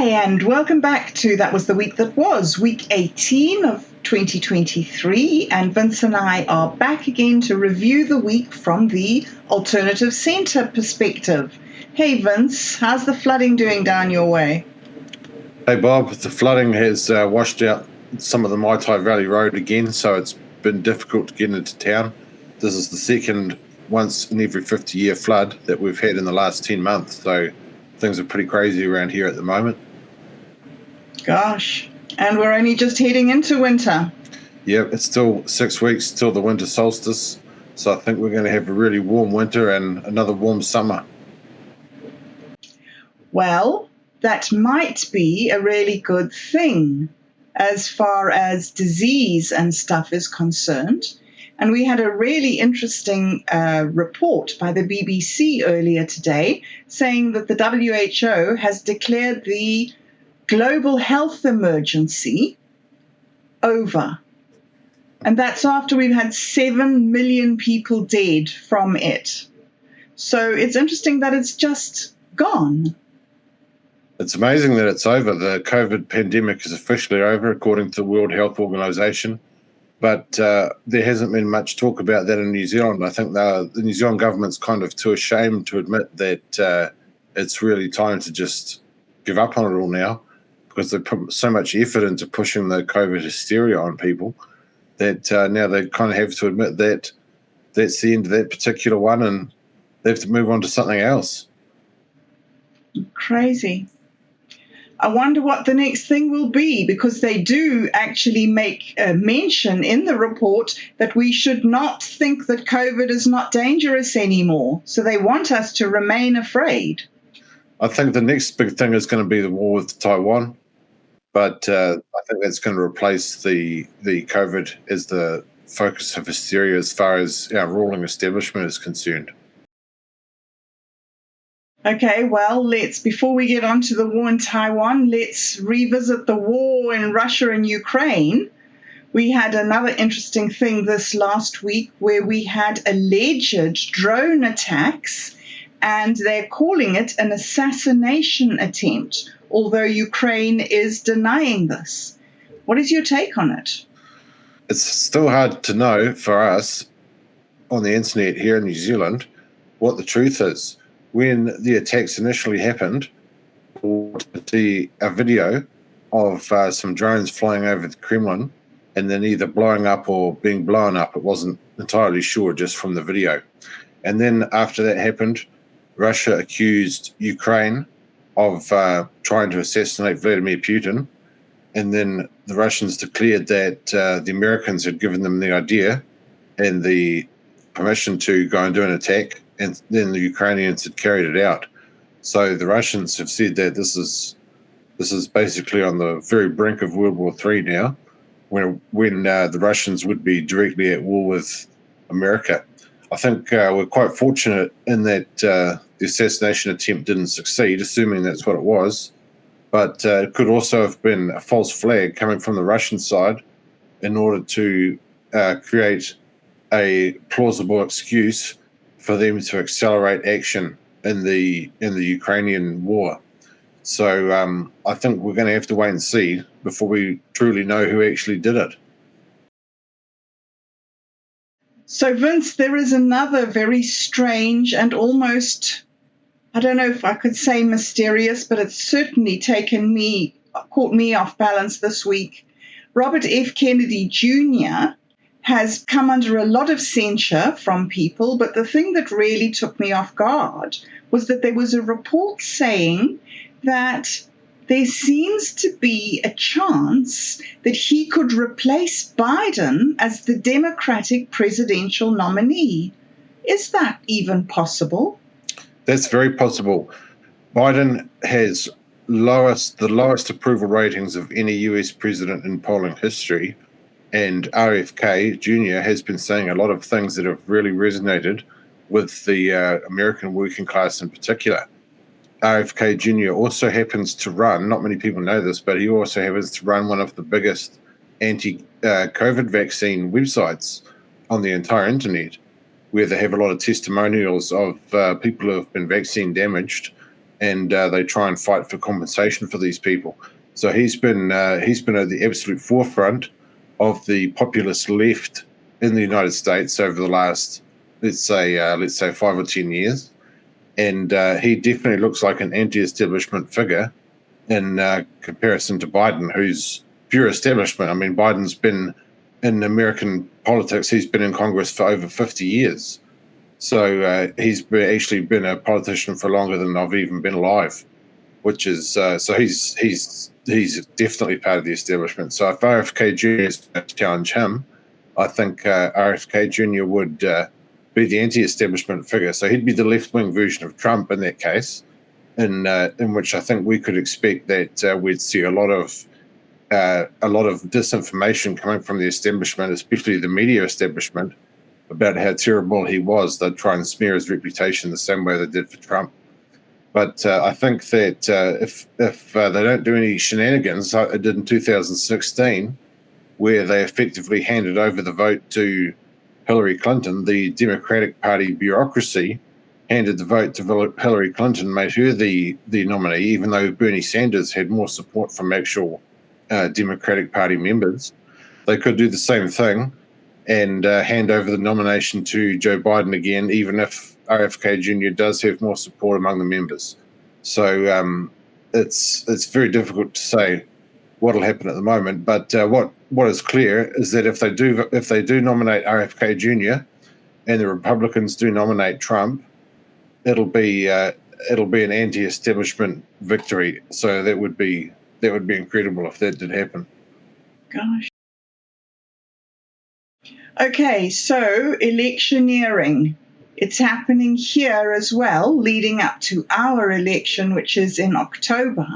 And welcome back to That Was the Week That Was, week 18 of 2023, and Vince and I are back again to review the week from the alternative centre perspective. Hey Vince, how's the flooding doing down your way? Hey Bob, the flooding has washed out some of the Maori Valley Road again, so it's been difficult to get into town. This is the second once in every 50-year flood that we've had in the last 10 months, so things are pretty crazy around here at the moment. Gosh, and we're only just heading into winter. Yeah, it's still 6 weeks till the winter solstice, so I think we're going to have a really warm winter and another warm summer. Well, that might be a really good thing as far as disease and stuff is concerned. And we had a really interesting report by the BBC earlier today saying that the WHO has declared the global health emergency over. And that's after we've had 7 million people dead from it. So it's interesting that it's just gone. It's amazing that it's over. The COVID pandemic is officially over, according to the World Health Organization. But there hasn't been much talk about that in New Zealand. I think the New Zealand government's kind of too ashamed to admit that it's really time to just give up on it all now, because they put so much effort into pushing the COVID hysteria on people that now they kind of have to admit that that's the end of that particular one and they have to move on to something else. Crazy. I wonder what the next thing will be, because they do actually make a mention in the report that we should not think that COVID is not dangerous anymore. So they want us to remain afraid. I think the next big thing is going to be the war with Taiwan, but I think that's going to replace the COVID as the focus of hysteria as far as our ruling establishment is concerned. Okay, well, before we get on to the war in Taiwan, let's revisit the war in Russia and Ukraine. We had another interesting thing this last week where we had alleged drone attacks, and they're calling it an assassination attempt, although Ukraine is denying this. What is your take on it? It's still hard to know for us on the internet here in New Zealand what the truth is. When the attacks initially happened, we see a video of some drones flying over the Kremlin and then either blowing up or being blown up. It wasn't entirely sure just from the video. And then after that happened, Russia accused Ukraine of trying to assassinate Vladimir Putin. And then the Russians declared that the Americans had given them the idea and the permission to go and do an attack, and then the Ukrainians had carried it out. So the Russians have said that this is basically on the very brink of World War III now, when the Russians would be directly at war with America. I think we're quite fortunate in that the assassination attempt didn't succeed, assuming that's what it was. But it could also have been a false flag coming from the Russian side in order to create a plausible excuse for them to accelerate action in the Ukrainian war. So I think we're going to have to wait and see before we truly know who actually did it. So, Vince, there is another very strange and almost, I don't know if I could say mysterious, but it's certainly caught me off balance this week. Robert F. Kennedy Jr. has come under a lot of censure from people, but the thing that really took me off guard was that there was a report saying that there seems to be a chance that he could replace Biden as the Democratic presidential nominee. Is that even possible? That's very possible. Biden has the lowest approval ratings of any US president in polling history. And RFK Jr. has been saying a lot of things that have really resonated with the American working class in particular. RFK Jr. also happens to run, not many people know this, but he also happens to run one of the biggest anti-COVID vaccine websites on the entire internet, where they have a lot of testimonials of people who have been vaccine damaged and they try and fight for compensation for these people. So he's been at the absolute forefront of the populist left in the United States over the last, let's say 5 or 10 years, and he definitely looks like an anti-establishment figure in comparison to Biden, who's pure establishment. I mean, Biden's been in American politics. He's been in Congress for over 50 years. So he's actually been a politician for longer than I've even been alive, which is so he's definitely part of the establishment. So if RFK Jr. is going to challenge him, I think RFK Jr. would be the anti-establishment figure. So he'd be the left-wing version of Trump in that case, in which I think we could expect that we'd see a lot of disinformation coming from the establishment, especially the media establishment, about how terrible he was. They'd try and smear his reputation the same way they did for Trump. But I think that if they don't do any shenanigans like they did in 2016, where they effectively handed over the vote to Hillary Clinton, the Democratic Party bureaucracy handed the vote to Hillary Clinton, made her the nominee, even though Bernie Sanders had more support from actual Democratic Party members. They could do the same thing and hand over the nomination to Joe Biden again, even if RFK Jr. does have more support among the members. So it's very difficult to say what will happen at the moment. But what is clear is that if they do nominate RFK Jr. and the Republicans do nominate Trump, it'll be an anti-establishment victory. So that would be incredible if that did happen. Gosh. Okay, so electioneering. It's happening here as well, leading up to our election, which is in October.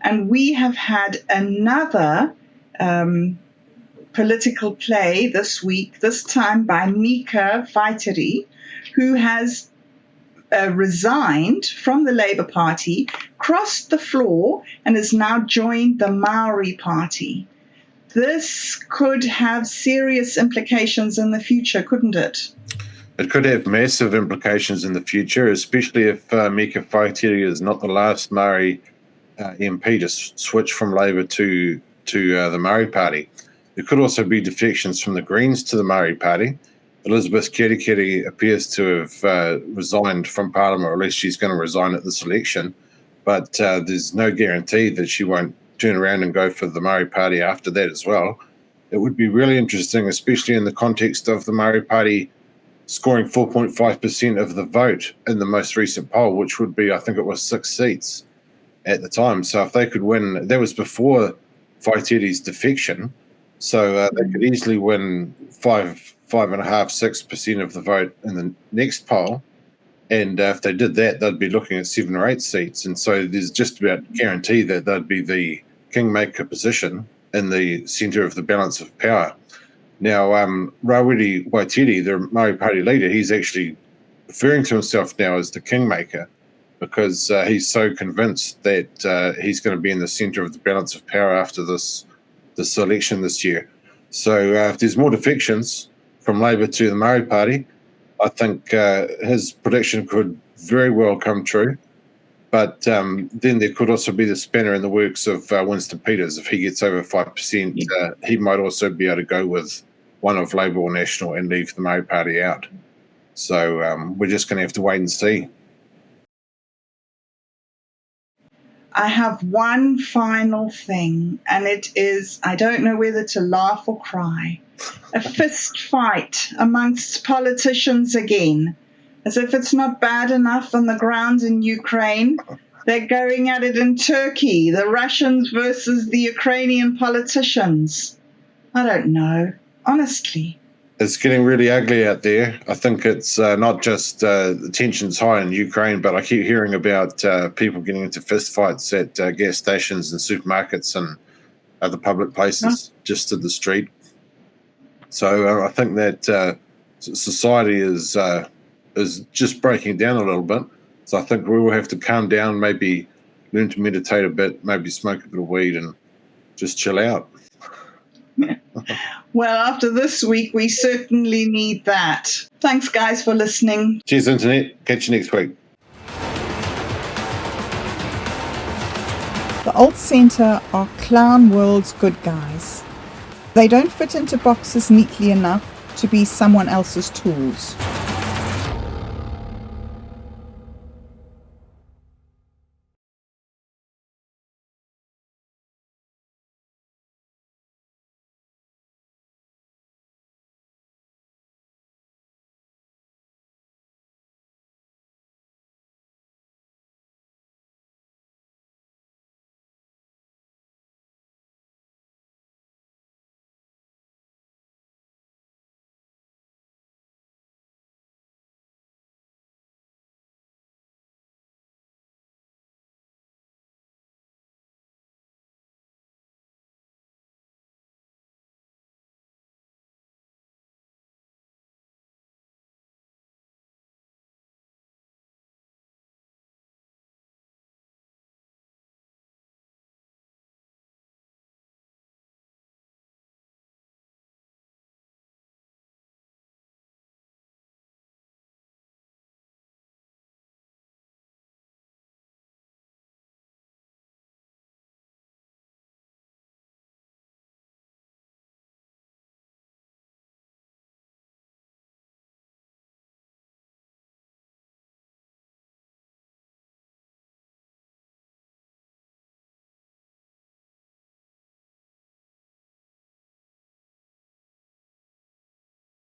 And we have had another political play this week, this time by Mika Vaiteri, who has resigned from the Labour Party, crossed the floor, and has now joined the Maori Party. This could have serious implications in the future, couldn't it? It could have massive implications in the future, especially if Mika Vaiteri is not the last Maori MP to switch from Labour to the Maori Party. There could also be defections from the Greens to the Maori Party. Elizabeth Kerekere appears to have resigned from Parliament, or at least she's going to resign at this election. But there's no guarantee that she won't turn around and go for the Maori Party after that as well. It would be really interesting, especially in the context of the Maori Party scoring 4.5% of the vote in the most recent poll, which would be, I think it was 6 seats at the time. So if they could win, that was before Vaiteri's defection. So they could easily win 5.5%, 6% of the vote in the next poll. And if they did that, they'd be looking at 7 or 8 seats. And so there's just about guarantee that they'd be the kingmaker position in the centre of the balance of power. Now, Rawiri Waitiri, the Maori Party leader, he's actually referring to himself now as the kingmaker because he's so convinced that he's going to be in the centre of the balance of power after this election this year. So if there's more defections from Labour to the Maori Party, I think his prediction could very well come true. But then there could also be the spanner in the works of Winston Peters. If he gets over 5%, he might also be able to go with one of Labour or National and leave the Maori Party out. So we're just going to have to wait and see. I have one final thing, and it is, I don't know whether to laugh or cry. A fist fight amongst politicians again. As if it's not bad enough on the ground in Ukraine, they're going at it in Turkey, the Russians versus the Ukrainian politicians. I don't know, honestly. It's getting really ugly out there. I think it's not just the tension's high in Ukraine, but I keep hearing about people getting into fistfights at gas stations and supermarkets and other public places just to the street. So I think that society is just breaking down a little bit. So I think we will have to calm down, maybe learn to meditate a bit, maybe smoke a bit of weed and just chill out. Well, after this week, we certainly need that. Thanks, guys, for listening. Cheers, Internet. Catch you next week. The alt-centre are clown world's good guys. They don't fit into boxes neatly enough to be someone else's tools.